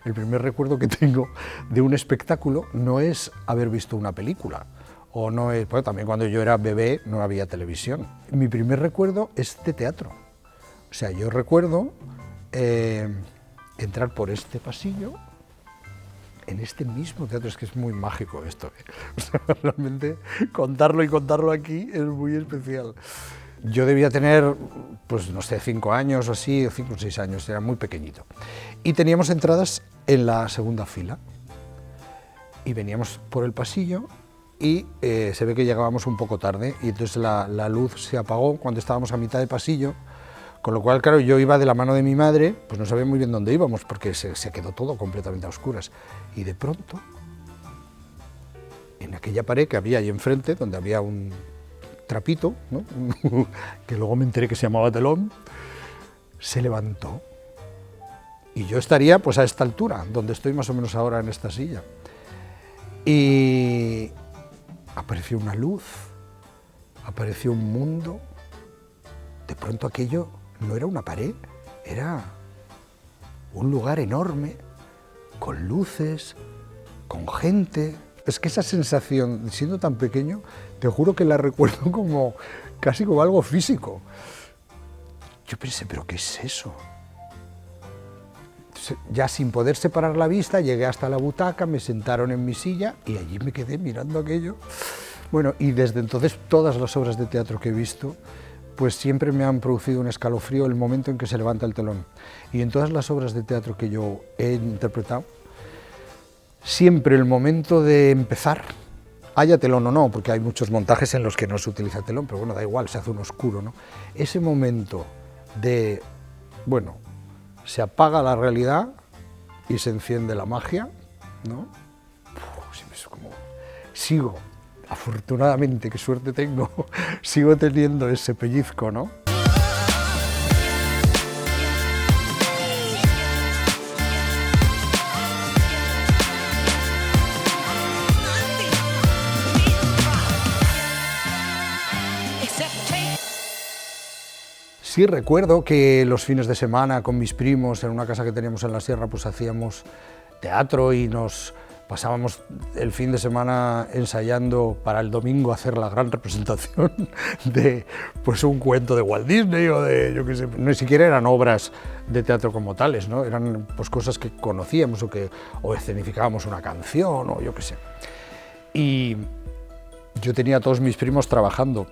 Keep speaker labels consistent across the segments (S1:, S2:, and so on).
S1: el primer recuerdo que tengo de un espectáculo no es haber visto una película, o no es, bueno, también cuando yo era bebé no había televisión. Mi primer recuerdo es de teatro. O sea, yo recuerdo entrar por este pasillo, en este mismo teatro, es que es muy mágico esto, ¿eh? O sea, realmente contarlo aquí es muy especial. Yo debía tener, pues no sé, 5 años o así, o 5 o 6 años, era muy pequeñito. Y teníamos entradas en la segunda fila. Y veníamos por el pasillo y se ve que llegábamos un poco tarde, y entonces la luz se apagó cuando estábamos a mitad de pasillo, con lo cual, claro, yo iba de la mano de mi madre, pues no sabía muy bien dónde íbamos, porque se quedó todo completamente a oscuras. Y de pronto, en aquella pared que había ahí enfrente, donde había un trapito, ¿no? que luego me enteré que se llamaba telón, se levantó. Y yo estaría pues a esta altura, donde estoy más o menos ahora en esta silla. Y apareció una luz, apareció un mundo. De pronto aquello no era una pared, era un lugar enorme, con luces, con gente. Es que esa sensación, siendo tan pequeño, te juro que la recuerdo como casi como algo físico. Yo pensé, ¿pero qué es eso? Entonces, ya sin poder separar la vista, llegué hasta la butaca, me sentaron en mi silla y allí me quedé mirando aquello. Bueno, y desde entonces todas las obras de teatro que he visto, pues siempre me han producido un escalofrío el momento en que se levanta el telón. Y en todas las obras de teatro que yo he interpretado, siempre el momento de empezar, haya telón o no, porque hay muchos montajes en los que no se utiliza telón, pero bueno, da igual, se hace un oscuro, ¿no? Ese momento de, bueno, se apaga la realidad y se enciende la magia, ¿no? Es como, sigo, afortunadamente, qué suerte tengo, sigo teniendo ese pellizco, ¿no? Sí, recuerdo que los fines de semana con mis primos en una casa que teníamos en la sierra pues hacíamos teatro y nos pasábamos el fin de semana ensayando para el domingo hacer la gran representación de pues un cuento de Walt Disney o de, yo qué sé, ni siquiera eran obras de teatro como tales, ¿no? Eran pues cosas que conocíamos o escenificábamos una canción o yo qué sé. Y yo tenía a todos mis primos trabajando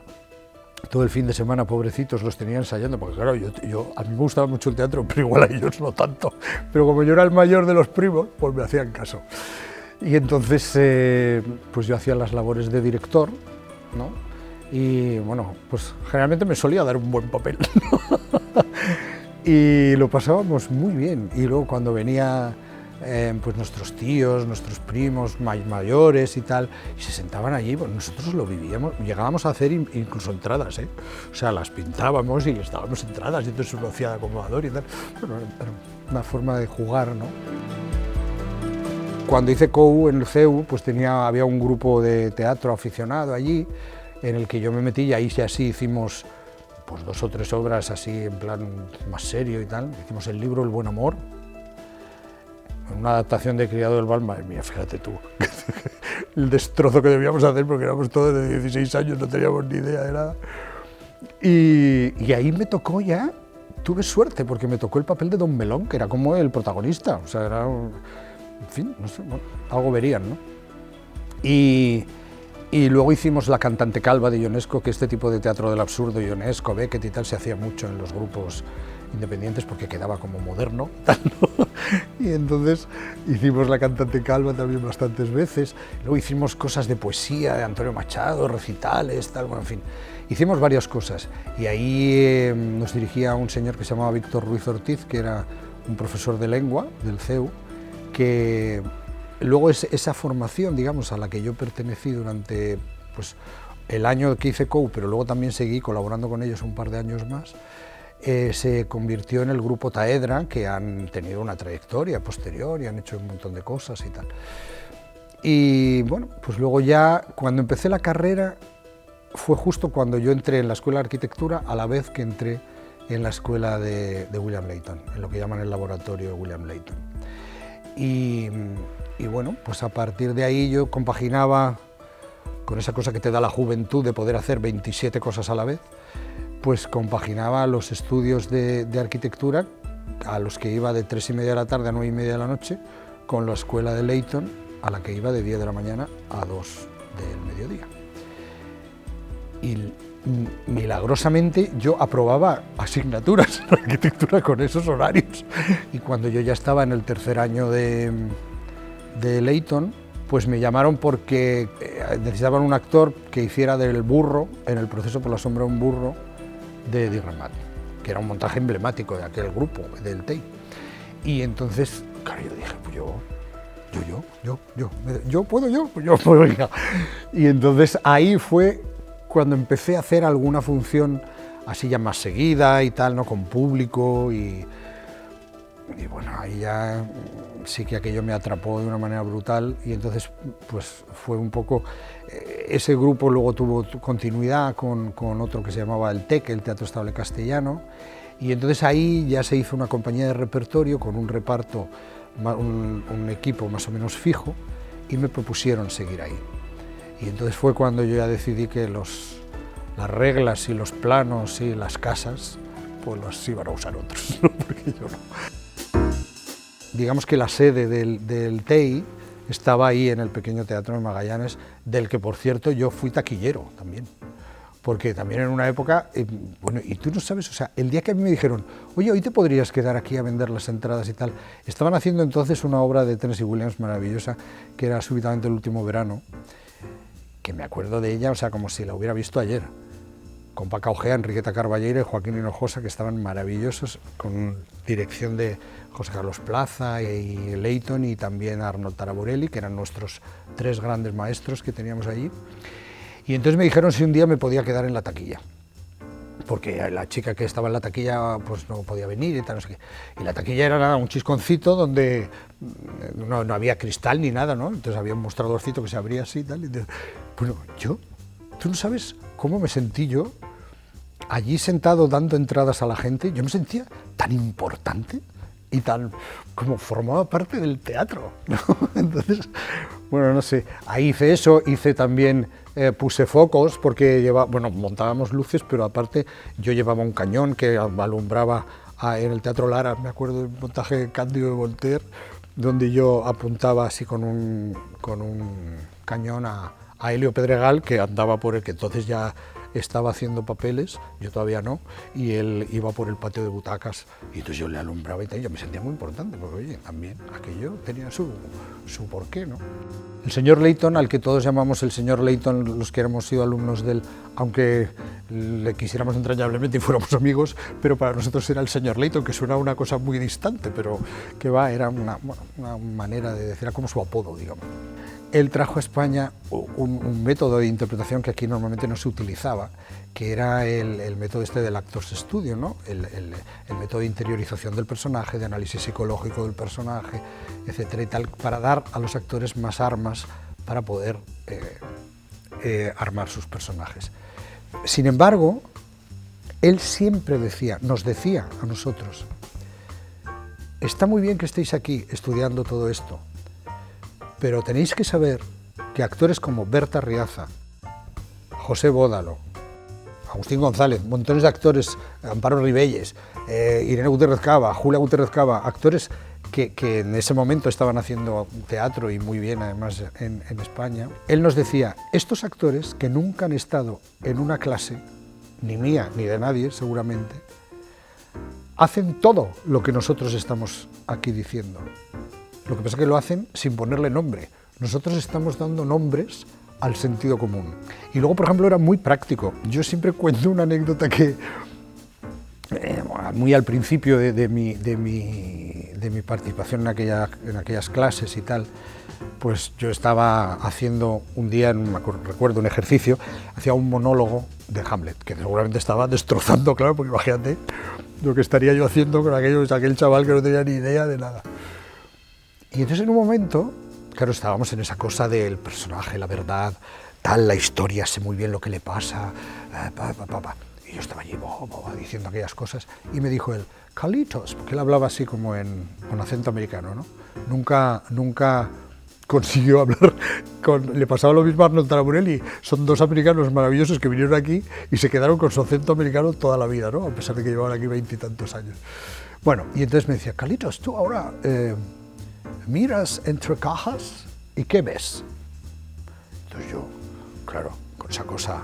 S1: todo el fin de semana, pobrecitos, los tenía ensayando, porque claro, a mí me gustaba mucho el teatro, pero igual a ellos no tanto. Pero como yo era el mayor de los primos, pues me hacían caso. Y entonces, pues yo hacía las labores de director, ¿no? Y bueno, pues generalmente me solía dar un buen papel, ¿no? Y lo pasábamos muy bien. Y luego cuando venía pues nuestros tíos, nuestros primos mayores y tal, y se sentaban allí, pues nosotros lo vivíamos, llegábamos a hacer incluso entradas, ¿eh? O sea, las pintábamos y les dábamos entradas, y entonces uno hacía de acomodador y tal. Bueno, era una forma de jugar, ¿no? Cuando hice COU en el CEU, pues había un grupo de teatro aficionado allí, en el que yo me metí, y ahí sí hicimos pues 2 o 3 obras así en plan más serio y tal. Hicimos el libro El buen amor, una adaptación de Criado del Val. Madre mía, fíjate tú, el destrozo que debíamos hacer, porque éramos todos de 16 años, no teníamos ni idea de nada. Y ahí me tocó ya, tuve suerte, porque me tocó el papel de Don Melón, que era como el protagonista, o sea, era, en fin, no sé, bueno, algo verían, ¿no? Y luego hicimos La cantante calva de Ionesco, que este tipo de teatro del absurdo, Ionesco, Beckett y tal, se hacía mucho en los grupos independientes porque quedaba como moderno, tal, ¿no? Y entonces hicimos La cantante calva también bastantes veces. Luego hicimos cosas de poesía de Antonio Machado, recitales, tal, bueno, en fin, hicimos varias cosas. Y ahí nos dirigía un señor que se llamaba Víctor Ruiz Ortiz, que era un profesor de lengua del CEU, que luego esa formación, digamos, a la que yo pertenecí durante pues, el año que hice COU, pero luego también seguí colaborando con ellos un par de años más, se convirtió en el grupo Taedra, que han tenido una trayectoria posterior y han hecho un montón de cosas y tal. Y bueno, pues luego ya, cuando empecé la carrera, fue justo cuando yo entré en la Escuela de Arquitectura, a la vez que entré en la escuela de William Layton, en lo que llaman el laboratorio de William Layton. Y, y bueno, pues a partir de ahí yo compaginaba con esa cosa que te da la juventud de poder hacer 27 cosas a la vez, pues compaginaba los estudios de arquitectura, a los que iba de 3:30 de la tarde a 9:30 de la noche, con la escuela de Leyton, a la que iba de 10 de la mañana a 2 del mediodía. Y milagrosamente yo aprobaba asignaturas en arquitectura con esos horarios. Y cuando yo ya estaba en el tercer año de Leyton, pues me llamaron porque necesitaban un actor que hiciera del burro en El proceso por la sombra de un burro de Eddie Ramat, que era un montaje emblemático de aquel grupo, del TEI. Y entonces, claro, yo dije, pues yo puedo, venga. Y entonces ahí fue cuando empecé a hacer alguna función así ya más seguida y tal, ¿no? Con público y bueno, ahí ya sí que aquello me atrapó de una manera brutal y entonces pues fue un poco, ese grupo luego tuvo continuidad con otro que se llamaba el TEC, el Teatro Estable Castellano, y entonces ahí ya se hizo una compañía de repertorio con un reparto, un equipo más o menos fijo, y me propusieron seguir ahí. Y entonces fue cuando yo ya decidí que las reglas y los planos y las casas pues los iban a usar otros, ¿no? Porque yo no. Digamos que la sede del TEI estaba ahí en el pequeño Teatro de Magallanes, del que por cierto yo fui taquillero también, porque también en una época, bueno, y tú no sabes, o sea, el día que a mí me dijeron, oye, hoy te podrías quedar aquí a vender las entradas y tal, estaban haciendo entonces una obra de Tennessee Williams maravillosa, que era Súbitamente el último verano, que me acuerdo de ella, o sea, como si la hubiera visto ayer, con Paca Ojea, Enriqueta Carballeira y Joaquín Hinojosa, que estaban maravillosos, con dirección de José Carlos Plaza y Leyton y también Arnold Taraborelli, que eran nuestros 3 grandes maestros que teníamos allí. Y entonces me dijeron si un día me podía quedar en la taquilla, porque la chica que estaba en la taquilla pues no podía venir y tal, no sé qué. Y la taquilla era nada, un chisconcito donde no había cristal ni nada, ¿no? Entonces había un mostradorcito que se abría así y tal. Y entonces, bueno, tú no sabes cómo me sentí yo allí sentado dando entradas a la gente. Yo me sentía tan importante y tan como formaba parte del teatro, ¿no? Entonces, bueno, no sé, ahí hice eso, hice también, puse focos porque montábamos luces, pero aparte yo llevaba un cañón que alumbraba en el Teatro Lara, me acuerdo del montaje de Cándido de Voltaire, donde yo apuntaba así con un cañón a Helio Pedregal, que andaba por el que entonces ya estaba haciendo papeles, yo todavía no, y él iba por el patio de butacas, y entonces yo le alumbraba y tal, y yo me sentía muy importante, porque oye, también aquello tenía su porqué, ¿no? El señor Leyton, al que todos llamamos el señor Leyton, los que hemos sido alumnos de él, aunque le quisiéramos entrañablemente y fuéramos amigos, pero para nosotros era el señor Leyton, que suena una cosa muy distante, pero que era una manera de decir, era como su apodo, digamos. Él trajo a España un método de interpretación que aquí normalmente no se utilizaba, que era el método este del Actors Studio, ¿no? El método de interiorización del personaje, de análisis psicológico del personaje, etcétera y tal, para dar a los actores más armas para poder armar sus personajes. Sin embargo, él siempre nos decía a nosotros, está muy bien que estéis aquí estudiando todo esto, pero tenéis que saber que actores como Berta Riaza, José Bódalo, Agustín González, montones de actores, Amparo Ribelles, Irene Gutiérrez Cava, Julia Gutiérrez Cava, actores que en ese momento estaban haciendo teatro y muy bien además en España. Él nos decía, estos actores que nunca han estado en una clase, ni mía ni de nadie seguramente, hacen todo lo que nosotros estamos aquí diciendo. Lo que pasa es que lo hacen sin ponerle nombre. Nosotros estamos dando nombres al sentido común. Y luego, por ejemplo, era muy práctico. Yo siempre cuento una anécdota que, muy al principio de mi participación en aquellas clases y tal, pues yo estaba haciendo un día, recuerdo un ejercicio, hacía un monólogo de Hamlet, que seguramente estaba destrozando, claro, porque imagínate lo que estaría yo haciendo con aquel chaval que no tenía ni idea de nada. Y entonces en un momento, claro, estábamos en esa cosa del personaje, la verdad, tal, la historia, sé muy bien lo que le pasa, y yo estaba allí diciendo aquellas cosas, y me dijo él, Carlitos, porque él hablaba así como con acento americano, ¿no? Nunca consiguió hablar le pasaba lo mismo a Arnold Taraborelli, son dos americanos maravillosos que vinieron aquí y se quedaron con su acento americano toda la vida, ¿no? A pesar de que llevaban aquí 20 y tantos años. Bueno, y entonces me decía, Carlitos, tú ahora miras entre cajas y ¿qué ves? Entonces yo, claro, con esa cosa,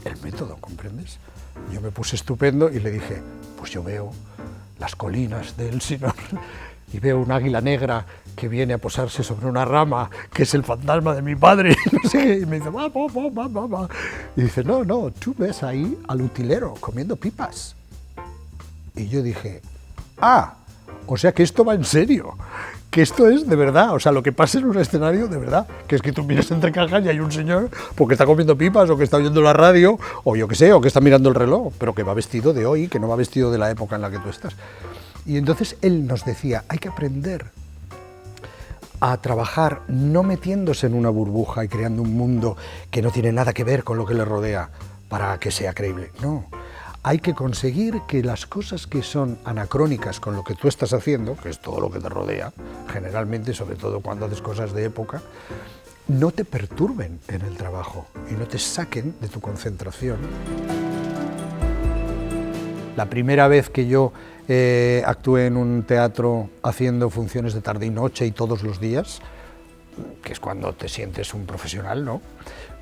S1: el método, ¿comprendes? Yo me puse estupendo y le dije, pues yo veo las colinas de Elsinor y veo un águila negra que viene a posarse sobre una rama, que es el fantasma de mi padre, no sé qué, y me dice, va. Y dice, no, tú ves ahí al utilero comiendo pipas. Y yo dije, o sea que esto va en serio, que esto es de verdad, o sea, lo que pasa en un escenario de verdad, que es que tú miras entre cajas y hay un señor porque está comiendo pipas o que está oyendo la radio o yo qué sé, o que está mirando el reloj, pero que va vestido de hoy, que no va vestido de la época en la que tú estás. Y entonces él nos decía, hay que aprender a trabajar no metiéndose en una burbuja y creando un mundo que no tiene nada que ver con lo que le rodea para que sea creíble, no. Hay que conseguir que las cosas que son anacrónicas con lo que tú estás haciendo, que es todo lo que te rodea, generalmente, sobre todo cuando haces cosas de época, no te perturben en el trabajo y no te saquen de tu concentración. La primera vez que yo actué en un teatro haciendo funciones de tarde y noche y todos los días, que es cuando te sientes un profesional, ¿no?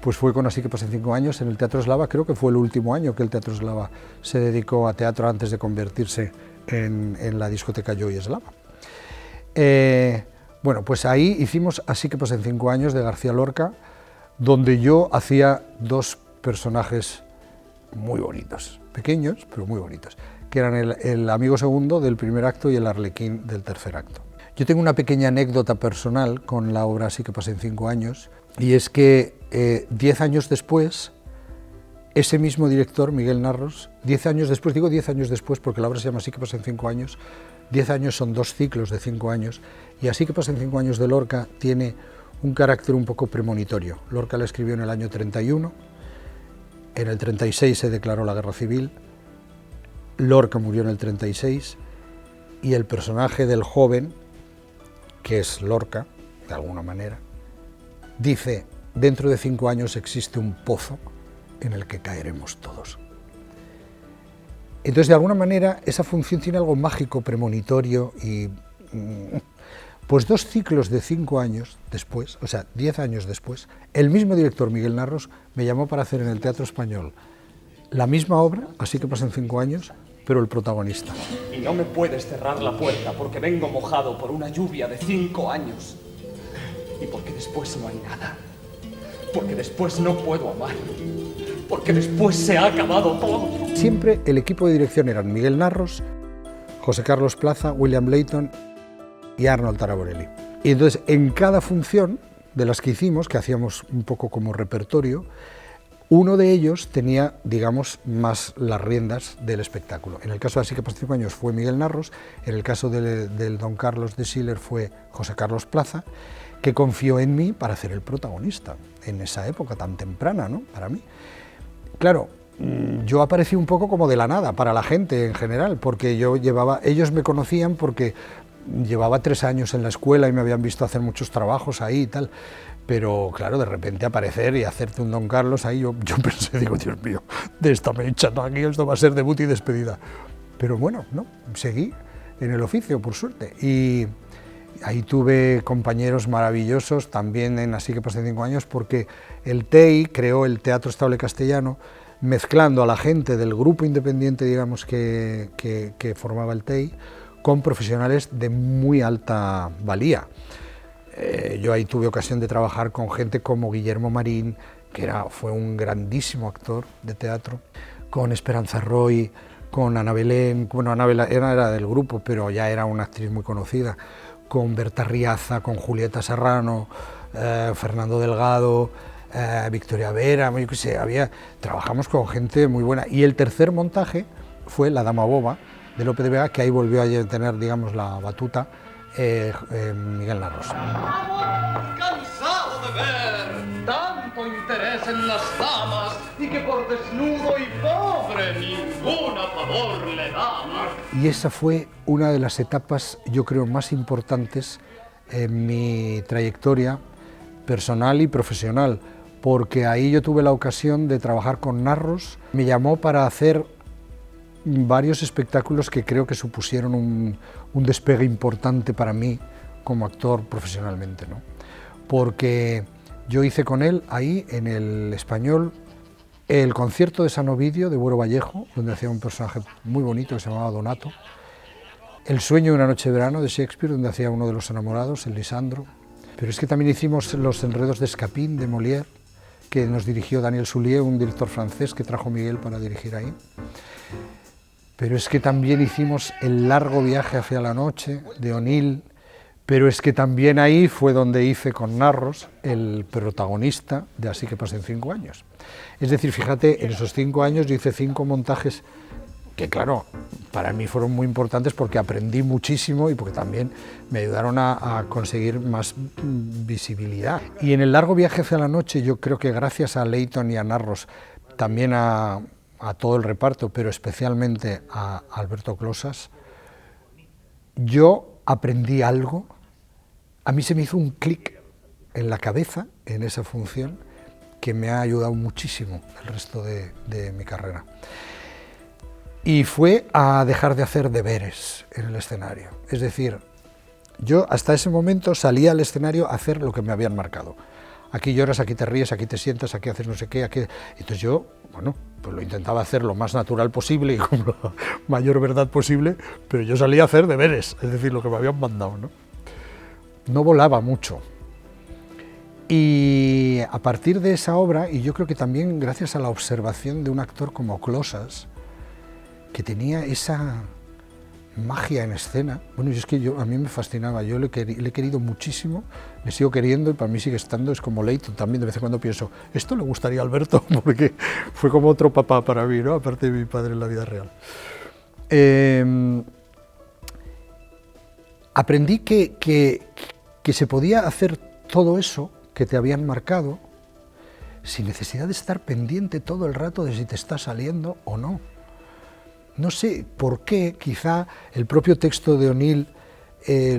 S1: Pues fue con Así que pasen 5 años en el Teatro Eslava, creo que fue el último año que el Teatro Eslava se dedicó a teatro antes de convertirse en la discoteca Joy Eslava. Bueno, pues ahí hicimos Así que pasen 5 años de García Lorca, donde yo hacía dos personajes muy bonitos, pequeños pero muy bonitos, que eran el amigo segundo del primer acto y el arlequín del tercer acto. Yo tengo una pequeña anécdota personal con la obra Así que pasen 5 años, y es que 10 años después, ese mismo director, Miguel Narros, 10 años después, digo 10 años después porque la obra se llama Así que pasen 5 años, 10 años son 2 ciclos de 5 años, y Así que pasen 5 años de Lorca tiene un carácter un poco premonitorio. Lorca la escribió en el año 31, en el 36 se declaró la guerra civil, Lorca murió en el 36, y el personaje del joven, que es Lorca, de alguna manera, dice, dentro de 5 años existe un pozo en el que caeremos todos. Entonces, de alguna manera, esa función tiene algo mágico, premonitorio, y pues 2 ciclos de 5 años después, o sea, 10 años después, el mismo director, Miguel Narros, me llamó para hacer en el Teatro Español la misma obra, Así que pasen 5 años, pero el protagonista.
S2: Y no me puedes cerrar la puerta porque vengo mojado por una lluvia de 5 años. Y porque después no hay nada. Porque después no puedo amar. Porque después se ha acabado todo.
S1: Siempre el equipo de dirección eran Miguel Narros, José Carlos Plaza, William Layton y Arnold Taraborelli. Y entonces en cada función de las que hicimos, que hacíamos un poco como repertorio, uno de ellos tenía, digamos, más las riendas del espectáculo. En el caso de Así que pasen 5 años fue Miguel Narros, en el caso del Don Carlos de Schiller fue José Carlos Plaza, que confió en mí para hacer el protagonista, en esa época tan temprana, ¿no?, para mí. Claro, yo aparecí un poco como de la nada para la gente en general, porque ellos me conocían porque llevaba 3 años en la escuela y me habían visto hacer muchos trabajos ahí y tal, pero claro, de repente aparecer y hacerte un Don Carlos ahí, yo pensé, digo, Dios mío, de esta me echan aquí, esto va a ser debut y despedida. Pero bueno, no, seguí en el oficio, por suerte, y ahí tuve compañeros maravillosos, también en Así que pasen 5 años, porque el TEI creó el Teatro Estable Castellano, mezclando a la gente del grupo independiente, digamos, que formaba el TEI, con profesionales de muy alta valía. Yo ahí tuve ocasión de trabajar con gente como Guillermo Marín, que fue un grandísimo actor de teatro, con Esperanza Roy, con Ana Belén, bueno, Ana Belén era del grupo, pero ya era una actriz muy conocida, con Berta Riaza, con Julieta Serrano, Fernando Delgado, Victoria Vera, yo qué sé, trabajamos con gente muy buena. Y el tercer montaje fue La Dama Boba, de Lope de Vega, que ahí volvió a tener, digamos, la batuta Miguel Narros.
S2: ¡Cansado de ver tanto interés en las damas y que por desnudo y pobre ninguna favor le daba.
S1: Y esa fue una de las etapas, yo creo, más importantes en mi trayectoria personal y profesional, porque ahí yo tuve la ocasión de trabajar con Narros. Me llamó para hacer varios espectáculos que creo que supusieron un despegue importante para mí como actor profesionalmente, ¿no? Porque yo hice con él ahí en el Español el concierto de San Ovidio de Buero Vallejo, donde hacía un personaje muy bonito que se llamaba Donato, El sueño de una noche de verano de Shakespeare, donde hacía uno de los enamorados, el Lisandro. Pero es que también hicimos Los enredos de Escapín de Molière, que nos dirigió Daniel Soulier, un director francés que trajo Miguel para dirigir ahí. Pero es que también hicimos El largo viaje hacia la noche de O'Neill. Pero es que también ahí fue donde hice con Narros el protagonista de Así que pasen 5 años. Es decir, fíjate, en esos 5 años yo hice 5 montajes que, claro, para mí fueron muy importantes porque aprendí muchísimo y porque también me ayudaron a conseguir más visibilidad. Y en El largo viaje hacia la noche, yo creo que gracias a Leighton y a Narros, también a todo el reparto, pero especialmente a Alberto Closas, yo aprendí algo. A mí se me hizo un clic en la cabeza, en esa función, que me ha ayudado muchísimo el resto de mi carrera. Y fue a dejar de hacer deberes en el escenario. Es decir, yo hasta ese momento salía al escenario a hacer lo que me habían marcado. Aquí lloras, aquí te ríes, aquí te sientas, aquí haces no sé qué, aquí... Entonces yo, bueno, pues lo intentaba hacer lo más natural posible y con la mayor verdad posible, pero yo salía a hacer deberes, es decir, lo que me habían mandado, ¿no? No volaba mucho. Y a partir de esa obra, y yo creo que también gracias a la observación de un actor como Closas, que tenía esa magia en escena, bueno, y es que a mí me fascinaba, yo le he querido muchísimo, le sigo queriendo y para mí sigue estando, es como Leighton también, de vez en cuando pienso, esto le gustaría a Alberto, porque fue como otro papá para mí, ¿no? Aparte de mi padre en la vida real. Aprendí que se podía hacer todo eso que te habían marcado sin necesidad de estar pendiente todo el rato de si te está saliendo o no. No sé por qué, quizá el propio texto de O'Neill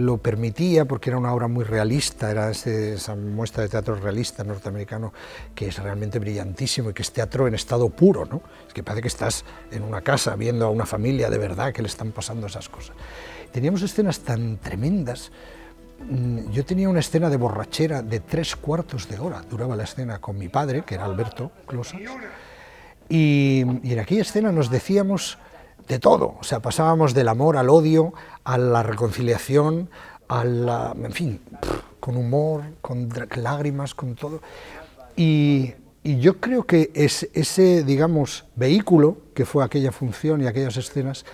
S1: lo permitía, porque era una obra muy realista, era esa muestra de teatro realista norteamericano que es realmente brillantísimo y que es teatro en estado puro, ¿no? Es que parece que estás en una casa viendo a una familia de verdad que le están pasando esas cosas. Teníamos escenas tan tremendas. Yo tenía una escena de borrachera de 3/4 de hora, duraba la escena con mi padre, que era Alberto Closas, y en aquella escena nos decíamos de todo, o sea, pasábamos del amor al odio, a la reconciliación, en fin, con humor, con lágrimas, con todo. Y yo creo que ese, digamos, vehículo que fue aquella función y aquellas escenas,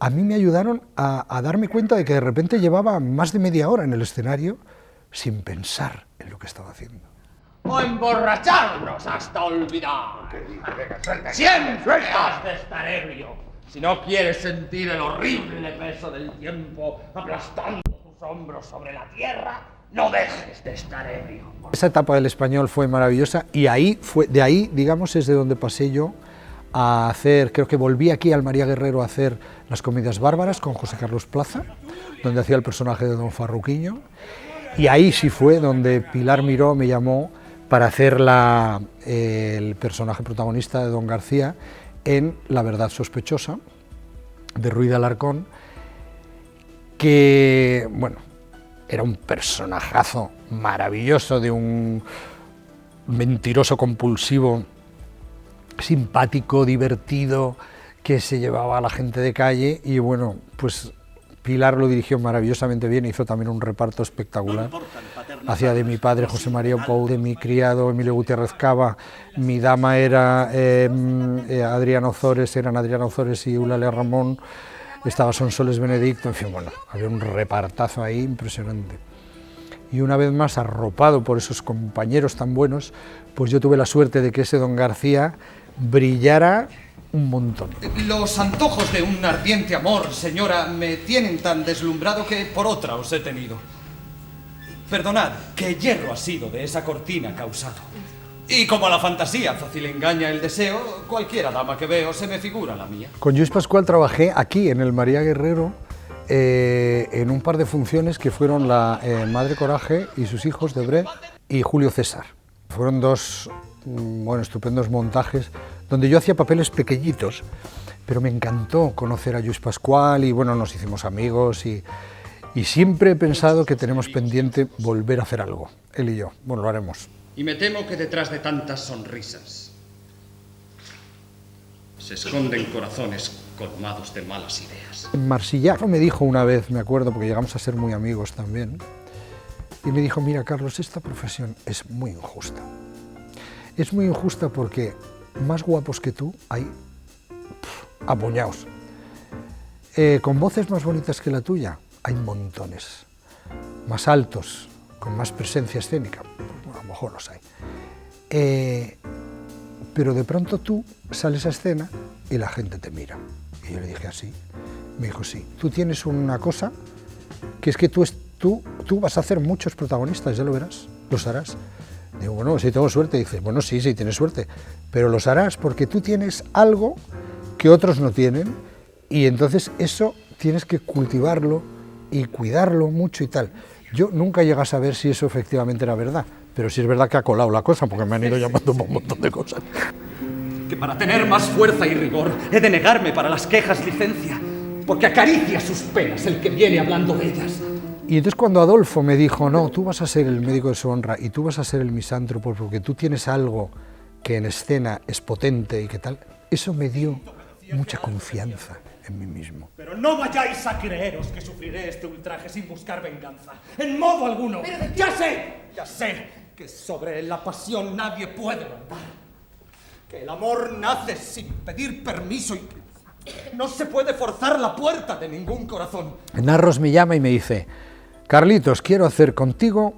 S1: a mí me ayudaron a darme cuenta de que de repente llevaba más de media hora en el escenario sin pensar en lo que estaba haciendo.
S2: O emborracharnos hasta olvidar. Siempre has de estar ebrio. Si no quieres sentir el horrible peso del tiempo aplastando tus hombros sobre la tierra, no dejes de estar ebrio.
S1: Esa etapa del Español fue maravillosa y de ahí, digamos, es de donde pasé yo a hacer, creo que volví aquí al María Guerrero a hacer Las comedias bárbaras con José Carlos Plaza, donde hacía el personaje de Don Farruquiño, y ahí sí fue donde Pilar Miró me llamó para hacer el personaje protagonista de Don García en La verdad sospechosa, de Ruiz de Alarcón, que, bueno, era un personajazo maravilloso de un mentiroso compulsivo, simpático, divertido, que se llevaba a la gente de calle, y bueno, pues Pilar lo dirigió maravillosamente bien, hizo también un reparto espectacular. Hacía de mi padre José María Pou, de mi criado Emilio Gutiérrez Cava, mi dama era Adriana Ozores, eran Adriana Ozores y Eulalia Ramón, estaba Sonsoles Benedicto, en fin, bueno, había un repartazo ahí impresionante. Y una vez más, arropado por esos compañeros tan buenos, pues yo tuve la suerte de que ese Don García brillara un montón.
S2: Los antojos de un ardiente amor, señora, me tienen tan deslumbrado que por otra os he tenido. Perdonad, ¿qué hierro ha sido de esa cortina causado? Y como a la fantasía fácil engaña el deseo, cualquiera dama que veo se me figura la mía.
S1: Con Lluís Pascual trabajé aquí, en el María Guerrero, en un par de funciones que fueron la Madre Coraje y sus hijos, Debret y Julio César. Fueron dos estupendos montajes donde yo hacía papeles pequeñitos, pero me encantó conocer a Lluís Pascual y bueno, nos hicimos amigos y siempre he pensado que tenemos pendiente volver a hacer algo, él y yo. Bueno, lo haremos.
S2: Y me temo que detrás de tantas sonrisas se esconden corazones colmados de malas ideas.
S1: Marsillac me dijo una vez, me acuerdo, porque llegamos a ser muy amigos también, y me dijo, mira Carlos, esta profesión es muy injusta. Es muy injusta porque más guapos que tú hay apuñados. Con voces más bonitas que la tuya hay montones. Más altos, con más presencia escénica, bueno, a lo mejor los hay. Pero de pronto tú sales a escena y la gente te mira. Y yo le dije así. Me dijo, sí, tú tienes una cosa, que es que tú vas a hacer muchos protagonistas, ya lo verás, los harás. Digo, bueno, si tengo suerte. Dice, bueno, sí, tienes suerte, pero los harás porque tú tienes algo que otros no tienen y entonces eso tienes que cultivarlo y cuidarlo mucho y tal. Yo nunca llegué a saber si eso efectivamente era verdad, pero sí es verdad que ha colado la cosa porque me han ido llamando un montón de cosas.
S2: Que para tener más fuerza y rigor he de negarme para las quejas licencia, porque acaricia sus penas el que viene hablando de ellas.
S1: Y entonces cuando Adolfo me dijo, no, tú vas a ser el médico de su honra y tú vas a ser el misántropo porque tú tienes algo que en escena es potente y qué tal, eso me dio mucha confianza en mí mismo.
S2: Pero no vayáis a creeros que sufriré este ultraje sin buscar venganza. En modo alguno. Ya sé que sobre la pasión nadie puede mandar. Que el amor nace sin pedir permiso y que no se puede forzar la puerta de ningún corazón.
S1: Narros me llama y me dice, Carlitos, quiero hacer contigo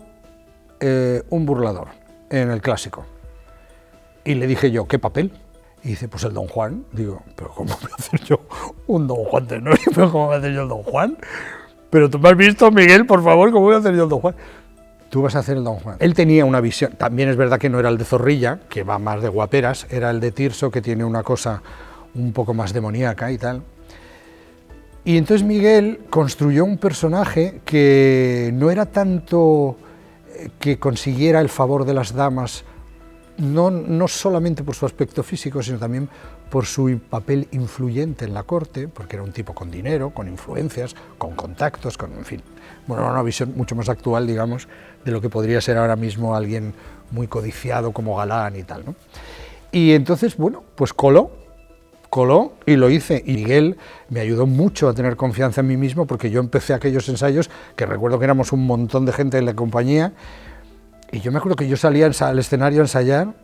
S1: un burlador en el clásico. Y le dije yo, ¿qué papel? Y dice, pues el Don Juan. Digo, ¿pero cómo voy a hacer yo un Don Juan de Noria? ¿Pero cómo voy a hacer yo el Don Juan? Pero tú me has visto, Miguel, por favor, ¿cómo voy a hacer yo el Don Juan? Tú vas a hacer el Don Juan. Él tenía una visión, también es verdad que no era el de Zorrilla, que va más de guaperas, era el de Tirso, que tiene una cosa un poco más demoníaca y tal. Y entonces Miguel construyó un personaje que no era tanto que consiguiera el favor de las damas, no solamente por su aspecto físico, sino también por su papel influyente en la corte, porque era un tipo con dinero, con influencias, con contactos, en fin. Bueno, era una visión mucho más actual, digamos, de lo que podría ser ahora mismo alguien muy codiciado como Galán y tal, ¿no? Y entonces, bueno, pues coló y lo hice. Y Miguel me ayudó mucho a tener confianza en mí mismo, porque yo empecé aquellos ensayos, que recuerdo que éramos un montón de gente en la compañía, y yo me acuerdo que yo salía al escenario a ensayar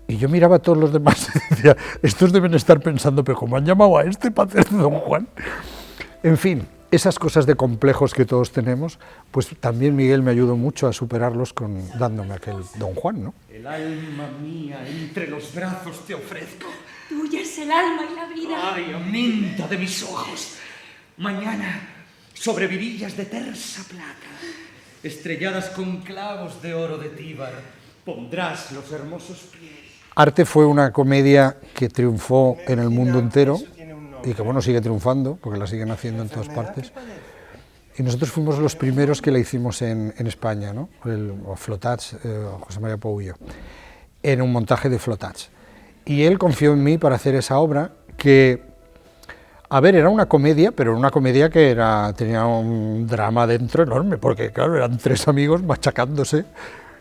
S1: y yo miraba a todos los demás y decía, estos deben estar pensando, pero ¿cómo han llamado a este para hacer de Don Juan? En fin, esas cosas de complejos que todos tenemos, pues también Miguel me ayudó mucho a superarlos dándome aquel Don Juan, ¿no?
S2: El alma mía entre los brazos te ofrezco.
S3: Tuya es el alma y la vida.
S2: Ay, aminta de mis ojos. Mañana, sobre virillas de tersa plata, estrelladas con clavos de oro de Tíbar, pondrás los hermosos pies.
S1: Arte fue una comedia que triunfó en el mundo entero y que, bueno, sigue triunfando, porque la siguen haciendo en todas partes. Y nosotros fuimos los primeros que la hicimos en España, ¿no? Flotats, José María Pouillo, en un montaje de Flotats. Y él confió en mí para hacer esa obra que, a ver, era una comedia, pero una comedia que tenía un drama dentro enorme, porque claro, eran tres amigos machacándose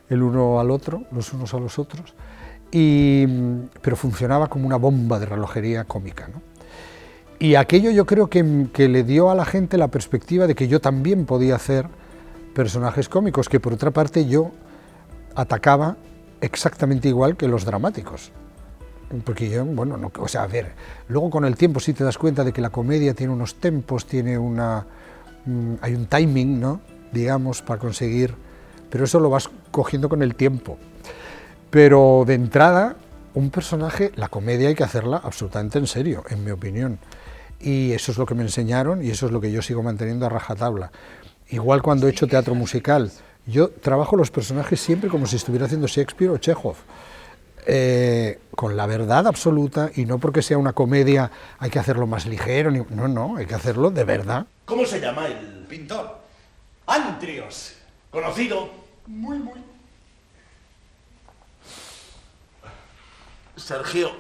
S1: el uno al otro, los unos a los otros, pero funcionaba como una bomba de relojería cómica, ¿no? Y aquello yo creo que le dio a la gente la perspectiva de que yo también podía hacer personajes cómicos, que por otra parte yo atacaba exactamente igual que los dramáticos. Porque yo, bueno, no, o sea, a ver, luego con el tiempo sí te das cuenta de que la comedia tiene unos tempos, hay un timing, ¿no?, digamos, para conseguir, pero eso lo vas cogiendo con el tiempo. Pero de entrada, un personaje, la comedia hay que hacerla absolutamente en serio, en mi opinión. Y eso es lo que me enseñaron y eso es lo que yo sigo manteniendo a rajatabla. Igual cuando he hecho teatro musical, yo trabajo los personajes siempre como si estuviera haciendo Shakespeare o Chekhov. con la verdad absoluta, y no porque sea una comedia hay que hacerlo más ligero, no, hay que hacerlo de verdad.
S4: ¿Cómo se llama el pintor? Antrios. ¿Conocido? Muy. Sergio,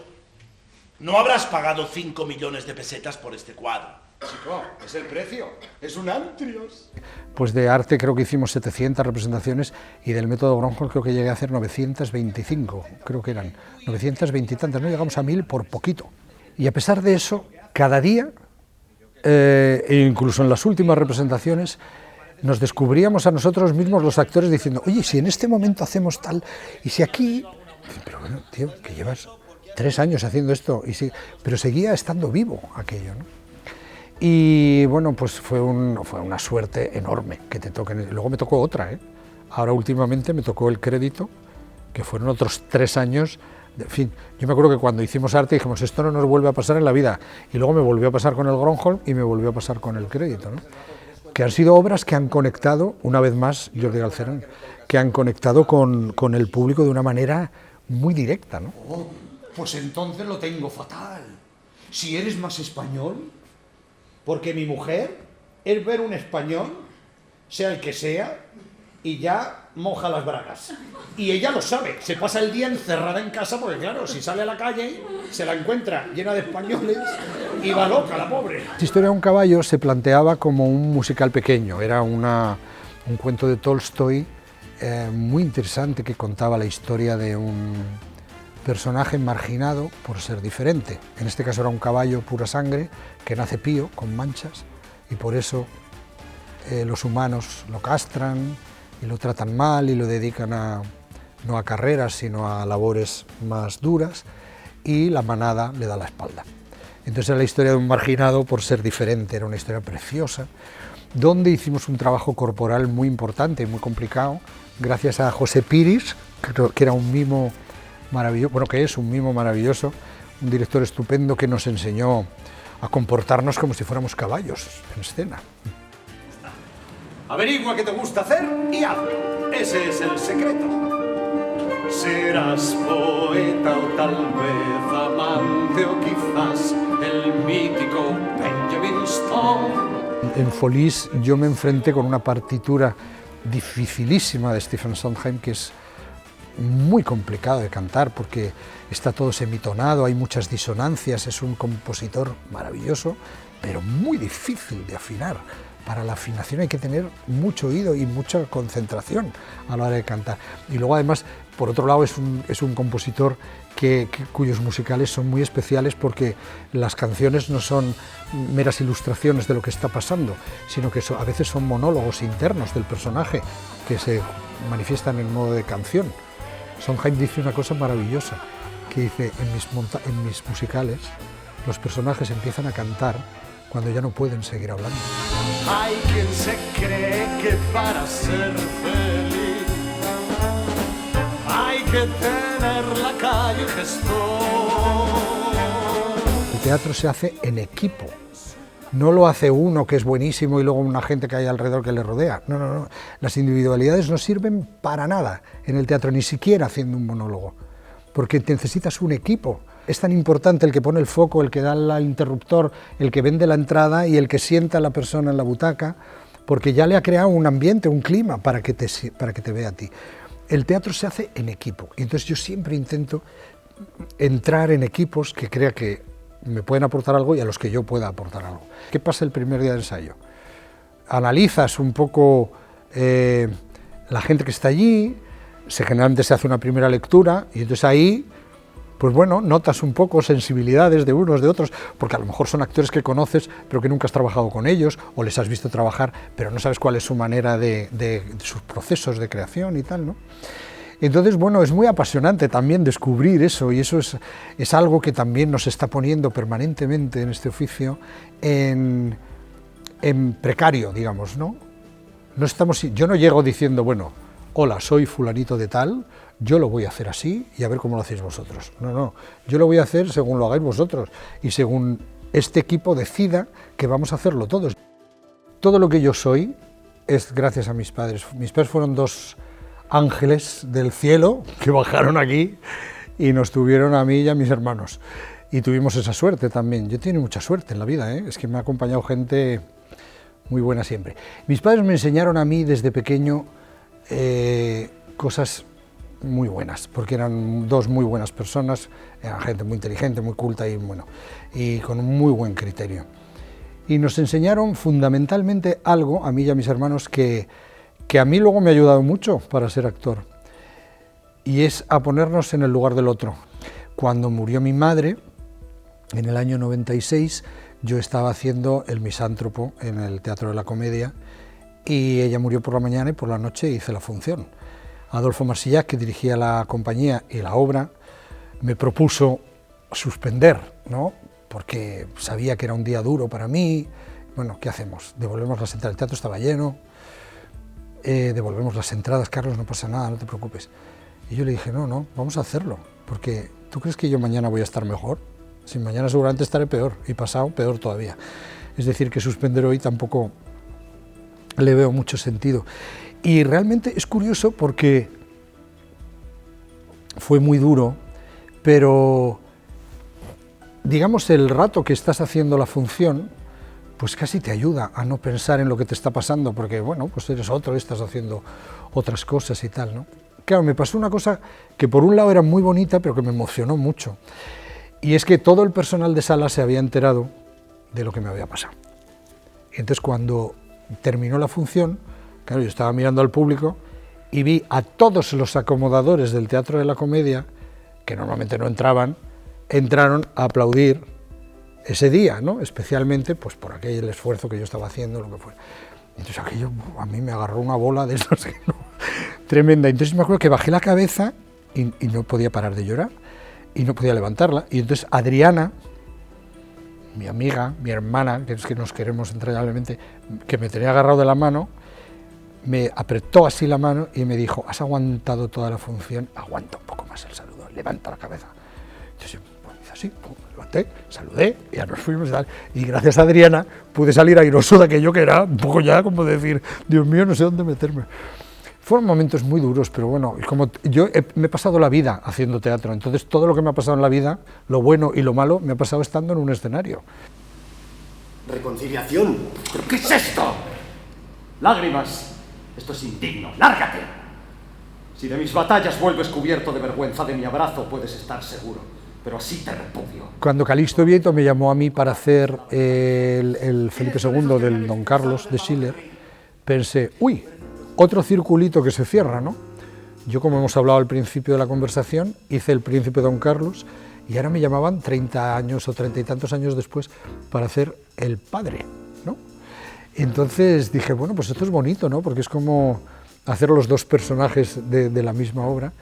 S4: no habrás pagado 5 millones de pesetas por este cuadro.
S2: Chico, es el precio. Es un Antrios.
S1: Pues de arte creo que hicimos 700 representaciones, y del método Gronholm creo que llegué a hacer 925, creo que eran 920 y tantas, no llegamos a 1000 por poquito. Y a pesar de eso, cada día, e incluso en las últimas representaciones, nos descubríamos a nosotros mismos los actores diciendo, oye, si en este momento hacemos tal, y si aquí... Pero bueno, tío, que llevas 3 años haciendo esto, pero seguía estando vivo aquello, ¿no? Y bueno, pues fue una suerte enorme que te toquen. Luego me tocó otra, ¿eh? Ahora últimamente me tocó el crédito, que fueron otros 3 años. En fin, yo me acuerdo que cuando hicimos arte dijimos, esto no nos vuelve a pasar en la vida. Y luego me volvió a pasar con el Gronholm y me volvió a pasar con el crédito, ¿no? Que han sido obras que han conectado, una vez más, Jordi Galcerán, que han conectado con el público de una manera muy directa, ¿no?
S5: Oh, pues entonces lo tengo fatal. Si eres más español, porque mi mujer es ver un español, sea el que sea, y ya moja las bragas. Y ella lo sabe, se pasa el día encerrada en casa, porque claro, si sale a la calle, se la encuentra llena de españoles y va loca la pobre.
S1: La historia de un caballo se planteaba como un musical pequeño, era un cuento de Tolstoy muy interesante, que contaba la historia de un personaje marginado por ser diferente. En este caso era un caballo pura sangre que nace pío, con manchas, y por eso los humanos lo castran y lo tratan mal y lo dedican no a carreras sino a labores más duras, y la manada le da la espalda. Entonces era la historia de un marginado por ser diferente, era una historia preciosa, donde hicimos un trabajo corporal muy importante y muy complicado, gracias a José Piris, que era un mimo maravilloso, bueno, que es un mimo maravilloso, un director estupendo que nos enseñó a comportarnos como si fuéramos caballos en escena.
S4: Averigua qué te gusta hacer y hazlo. Ese es el secreto.
S2: Serás poeta o tal vez amante o quizás el mítico Benjamin Stone.
S1: En Folies yo me enfrenté con una partitura dificilísima de Stephen Sondheim, que es muy complicado de cantar porque está todo semitonado, hay muchas disonancias, es un compositor maravilloso, pero muy difícil de afinar. Para la afinación hay que tener mucho oído y mucha concentración a la hora de cantar. Y luego además, por otro lado, es un compositor cuyos musicales son muy especiales, porque las canciones no son meras ilustraciones de lo que está pasando, sino que a veces son monólogos internos del personaje que se manifiestan en modo de canción. Sondheim dice una cosa maravillosa, que dice, en mis musicales los personajes empiezan a cantar cuando ya no pueden seguir hablando.
S2: Hay quien se cree que para ser feliz hay que tener la calle gestor.
S1: El teatro se hace en equipo, no lo hace uno que es buenísimo y luego una gente que hay alrededor que le rodea. No. Las individualidades no sirven para nada en el teatro, ni siquiera haciendo un monólogo, porque necesitas un equipo. Es tan importante el que pone el foco, el que da el interruptor, el que vende la entrada y el que sienta a la persona en la butaca, porque ya le ha creado un ambiente, un clima para que te vea a ti. El teatro se hace en equipo, y entonces yo siempre intento entrar en equipos que crea que me pueden aportar algo y a los que yo pueda aportar algo. ¿Qué pasa el primer día de ensayo? Analizas un poco la gente que está allí, generalmente se hace una primera lectura y entonces ahí, pues bueno, notas un poco sensibilidades de unos, de otros, porque a lo mejor son actores que conoces pero que nunca has trabajado con ellos, o les has visto trabajar pero no sabes cuál es su manera de sus procesos de creación y tal, ¿no? Entonces, bueno, es muy apasionante también descubrir eso, y eso es algo que también nos está poniendo permanentemente en este oficio en precario, digamos, ¿no? Yo no llego diciendo, bueno, hola, soy fulanito de tal, yo lo voy a hacer así y a ver cómo lo hacéis vosotros. No, yo lo voy a hacer según lo hagáis vosotros y según este equipo decida que vamos a hacerlo todos. Todo lo que yo soy es gracias a mis padres. Mis padres fueron 2 ángeles del cielo que bajaron aquí y nos tuvieron a mí y a mis hermanos. Y tuvimos esa suerte también. Yo he tenido mucha suerte en la vida, ¿eh? Es que me ha acompañado gente muy buena siempre. Mis padres me enseñaron a mí desde pequeño cosas muy buenas, porque eran dos muy buenas personas, eran gente muy inteligente, muy culta y, bueno, y con un muy buen criterio. Y nos enseñaron fundamentalmente algo, a mí y a mis hermanos, que a mí luego me ha ayudado mucho para ser actor, y es a ponernos en el lugar del otro. Cuando murió mi madre, en el año 96, yo estaba haciendo El Misántropo en el Teatro de la Comedia, y ella murió por la mañana y por la noche hice la función. Adolfo Marsillac, que dirigía la compañía y la obra, me propuso suspender, ¿no? Porque sabía que era un día duro para mí. Bueno, ¿qué hacemos? Devolvemos las entradas, el teatro estaba lleno, devolvemos las entradas, Carlos, no pasa nada, no te preocupes. Y yo le dije, no, vamos a hacerlo, porque ¿tú crees que yo mañana voy a estar mejor? Si mañana seguramente estaré peor, y pasado peor todavía. Es decir, que suspender hoy tampoco le veo mucho sentido. Y realmente es curioso porque fue muy duro, pero digamos el rato que estás haciendo la función, pues casi te ayuda a no pensar en lo que te está pasando, porque bueno, pues eres otro, estás haciendo otras cosas y tal, ¿no? Claro, me pasó una cosa que por un lado era muy bonita, pero que me emocionó mucho, y es que todo el personal de sala se había enterado de lo que me había pasado. Y entonces cuando terminó la función, claro, yo estaba mirando al público y vi a todos los acomodadores del Teatro de la Comedia, que normalmente no entraban, entraron a aplaudir ese día, ¿no? Especialmente pues, por aquel esfuerzo que yo estaba haciendo, lo que fuera. Entonces aquello a mí me agarró una bola de esas que no, tremenda. Entonces me acuerdo que bajé la cabeza y no podía parar de llorar y no podía levantarla. Y entonces Adriana, mi amiga, mi hermana, que es que nos queremos entrañablemente, que me tenía agarrado de la mano, me apretó así la mano y me dijo, has aguantado toda la función, aguanta un poco más el saludo, levanta la cabeza. Entonces, pues, así, me levanté, saludé, y ya nos fuimos y tal. Y gracias a Adriana pude salir airoso de aquello que era un poco ya como decir, Dios mío, no sé dónde meterme. Fueron momentos muy duros, pero bueno, como yo me he pasado la vida haciendo teatro, entonces todo lo que me ha pasado en la vida, lo bueno y lo malo, me ha pasado estando en un escenario.
S4: ¿Reconciliación?
S2: ¿Pero qué es esto? Lágrimas. Esto es indigno. ¡Lárgate! Si de mis batallas vuelves cubierto de vergüenza, de mi abrazo puedes estar seguro, pero así te repudio.
S1: Cuando Calixto Vieito me llamó a mí para hacer el Felipe II del Don Carlos de Schiller, pensé, uy, otro circulito que se cierra, ¿no? Yo, como hemos hablado al principio de la conversación, hice el Príncipe Don Carlos y ahora me llamaban 30 años o 30 y tantos años después para hacer el Padre, ¿no? Entonces dije, bueno, pues esto es bonito, ¿no? Porque es como hacer los dos personajes de la misma obra.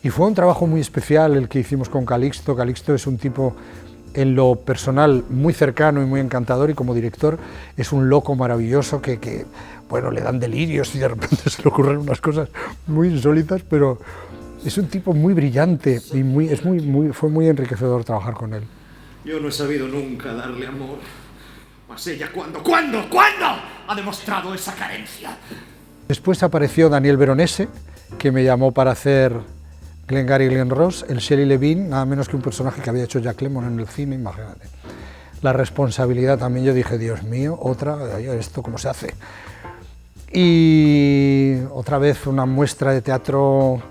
S1: Y fue un trabajo muy especial el que hicimos con Calixto. Calixto es un tipo, en lo personal, muy cercano y muy encantador, y como director es un loco maravilloso que bueno, le dan delirios y de repente se le ocurren unas cosas muy insólitas, pero es un tipo muy brillante y fue muy enriquecedor trabajar con él.
S2: Yo no he sabido nunca darle amor. Mas ella, ¿cuándo ha demostrado esa carencia?
S1: Después apareció Daniel Veronese, que me llamó para hacer Glengarry Glen Ross, el Shelley Levine, nada menos que un personaje que había hecho Jack Lemmon en el cine, imagínate. La responsabilidad también, yo dije, Dios mío, otra, ¿esto cómo se hace? Y otra vez una muestra de teatro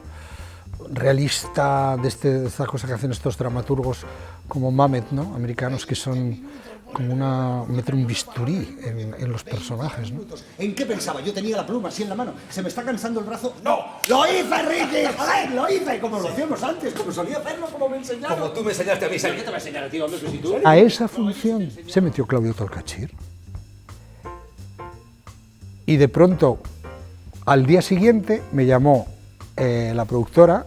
S1: realista, de esta cosa que hacen estos dramaturgos como Mamet, ¿no? Americanos, que son como meter un bisturí en los personajes, ¿no?
S4: ¿En qué pensaba? Yo tenía la pluma así en la mano. ¿Se me está cansando el brazo? ¡No! ¡Lo hice, Ricky! ¡Joder, lo hice! Como lo hacíamos antes, como solía hacerlo, como me enseñaron.
S2: Como tú me enseñaste a mí, ¿qué te va a enseñar a ti, hombre? Si tú...
S1: A esa función se metió Claudio Tolcachir. Y de pronto, al día siguiente, me llamó la productora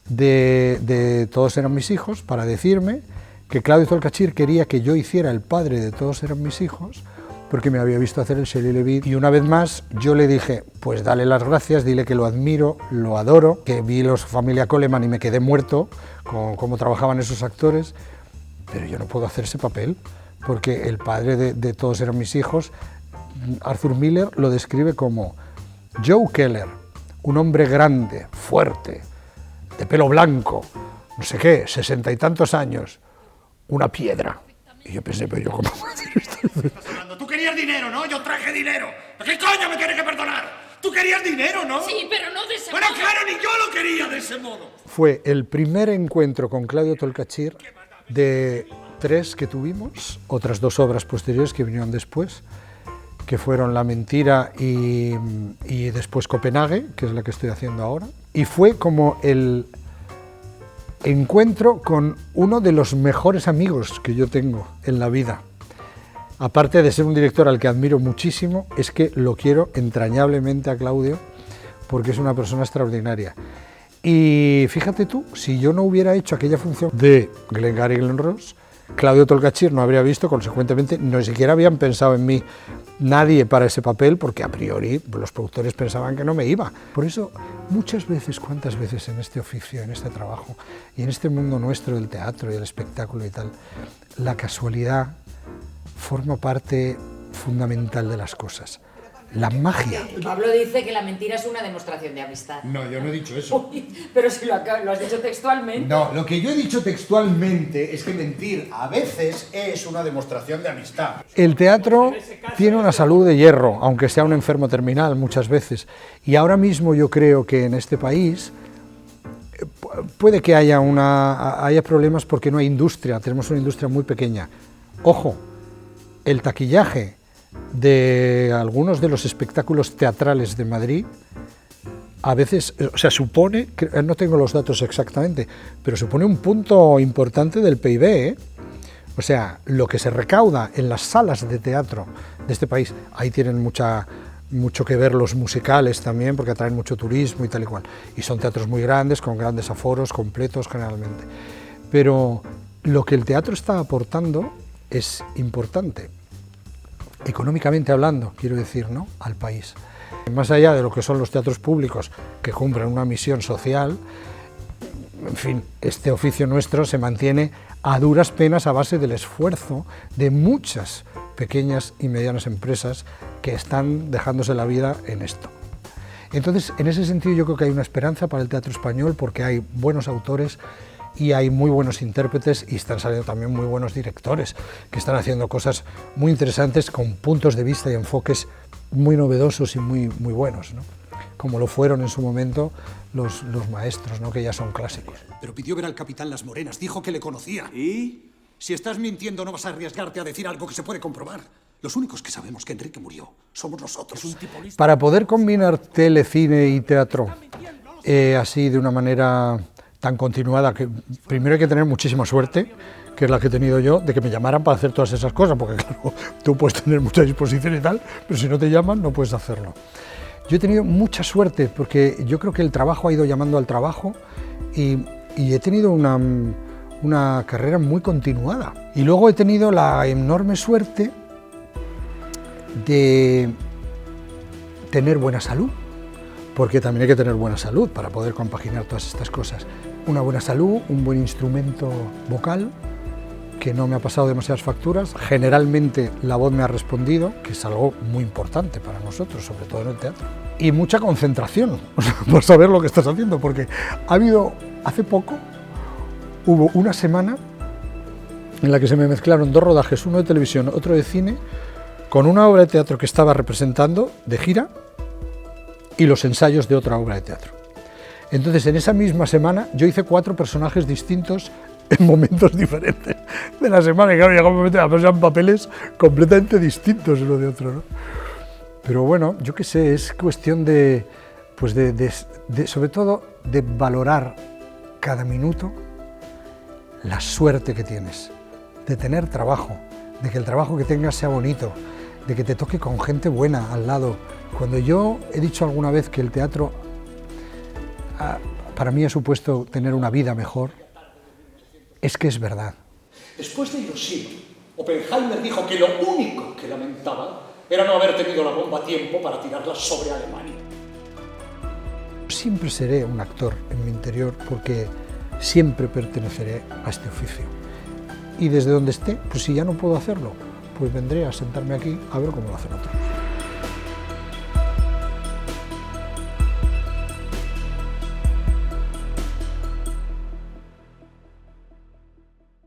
S1: de Todos eran mis hijos para decirme que Claudio Tolcachir quería que yo hiciera el padre de Todos eran mis hijos, porque me había visto hacer el Shelley Levine. Y una vez más yo le dije, pues dale las gracias, dile que lo admiro, lo adoro, que vi los Familia Coleman y me quedé muerto con cómo trabajaban esos actores, pero yo no puedo hacer ese papel, porque el padre de Todos eran mis hijos, Arthur Miller lo describe como Joe Keller, un hombre grande, fuerte, de pelo blanco, no sé qué, 60 y tantos años, una piedra. Y yo pensé, pero yo cómo puedo hacer esto.
S5: Tú querías dinero, ¿no? Yo traje dinero. ¿Qué coño me tienes que perdonar? Tú querías dinero, ¿no?
S3: Sí, pero no de ese
S5: Bueno,
S3: modo.
S5: claro, ni yo lo quería de ese modo.
S1: Fue el primer encuentro con Claudio Tolcachir de 3 que tuvimos, otras 2 obras posteriores que vinieron después, que fueron La mentira y después Copenhague, que es la que estoy haciendo ahora. Y fue como el encuentro con uno de los mejores amigos que yo tengo en la vida. Aparte de ser un director al que admiro muchísimo, es que lo quiero entrañablemente a Claudio, porque es una persona extraordinaria. Y fíjate tú, si yo no hubiera hecho aquella función de Glengarry y Glen Ross, Claudio Tolcachir no habría visto, consecuentemente, ni siquiera habían pensado en mí nadie para ese papel, porque a priori los productores pensaban que no me iba. Por eso, muchas veces, cuántas veces en este oficio, en este trabajo, y en este mundo nuestro del teatro y del espectáculo y tal, la casualidad forma parte fundamental de las cosas. La magia.
S6: Pablo dice que la mentira es una demostración de amistad.
S5: No, yo no he dicho eso.
S6: Uy, pero si lo has dicho textualmente.
S5: No, lo que yo he dicho textualmente es que mentir a veces es una demostración de amistad.
S1: El teatro tiene una salud de hierro, aunque sea un enfermo terminal muchas veces. Y ahora mismo yo creo que en este país puede que haya problemas porque no hay industria, tenemos una industria muy pequeña. Ojo, el taquillaje de algunos de los espectáculos teatrales de Madrid, a veces, o sea, supone, no tengo los datos exactamente, pero supone un punto importante del PIB, ¿eh? O sea, lo que se recauda en las salas de teatro de este país, ahí tienen mucho que ver los musicales también, porque atraen mucho turismo y tal y cual, y son teatros muy grandes, con grandes aforos, completos generalmente, pero lo que el teatro está aportando es importante. Económicamente hablando, quiero decir, ¿no?, al país. Más allá de lo que son los teatros públicos, que cumplen una misión social, en fin, este oficio nuestro se mantiene a duras penas a base del esfuerzo de muchas pequeñas y medianas empresas que están dejándose la vida en esto. Entonces, en ese sentido yo creo que hay una esperanza para el teatro español porque hay buenos autores y hay muy buenos intérpretes y están saliendo también muy buenos directores que están haciendo cosas muy interesantes con puntos de vista y enfoques muy novedosos y muy buenos, ¿no? Como lo fueron en su momento los maestros, ¿no?, que ya son clásicos.
S4: Pero pidió ver al capitán Las Morenas, dijo que le conocía.
S2: ¿Y?
S4: Si estás mintiendo no vas a arriesgarte a decir algo que se puede comprobar. Los únicos que sabemos que Enrique murió somos nosotros. Es un tipo listo.
S1: Para poder combinar tele, cine y teatro así de una manera tan continuada, que primero hay que tener muchísima suerte, que es la que he tenido yo, de que me llamaran para hacer todas esas cosas, porque claro, tú puedes tener mucha disposición y tal, pero si no te llaman no puedes hacerlo. Yo he tenido mucha suerte, porque yo creo que el trabajo ha ido llamando al trabajo y he tenido una carrera muy continuada. Y luego he tenido la enorme suerte de tener buena salud, porque también hay que tener buena salud para poder compaginar todas estas cosas. Una buena salud, un buen instrumento vocal, que no me ha pasado demasiadas facturas. Generalmente la voz me ha respondido, que es algo muy importante para nosotros, sobre todo en el teatro. Y mucha concentración, por saber lo que estás haciendo, porque hace poco, hubo una semana en la que se me mezclaron 2 rodajes, uno de televisión, otro de cine, con una obra de teatro que estaba representando de gira y los ensayos de otra obra de teatro. Entonces, en esa misma semana, yo hice 4 personajes distintos en momentos diferentes de la semana, y claro, llegó un momento en que eran papeles completamente distintos uno de otro, ¿no? Pero bueno, yo qué sé, es cuestión de sobre todo, de valorar cada minuto la suerte que tienes, de tener trabajo, de que el trabajo que tengas sea bonito, de que te toque con gente buena al lado. Cuando yo he dicho alguna vez que el teatro para mí ha supuesto tener una vida mejor, es que es verdad.
S4: Después de Hiroshima, Oppenheimer dijo que lo único que lamentaba era no haber tenido la bomba a tiempo para tirarla sobre Alemania.
S1: Siempre seré un actor en mi interior porque siempre perteneceré a este oficio. Y desde donde esté, pues si ya no puedo hacerlo, pues vendré a sentarme aquí a ver cómo lo hacen otros.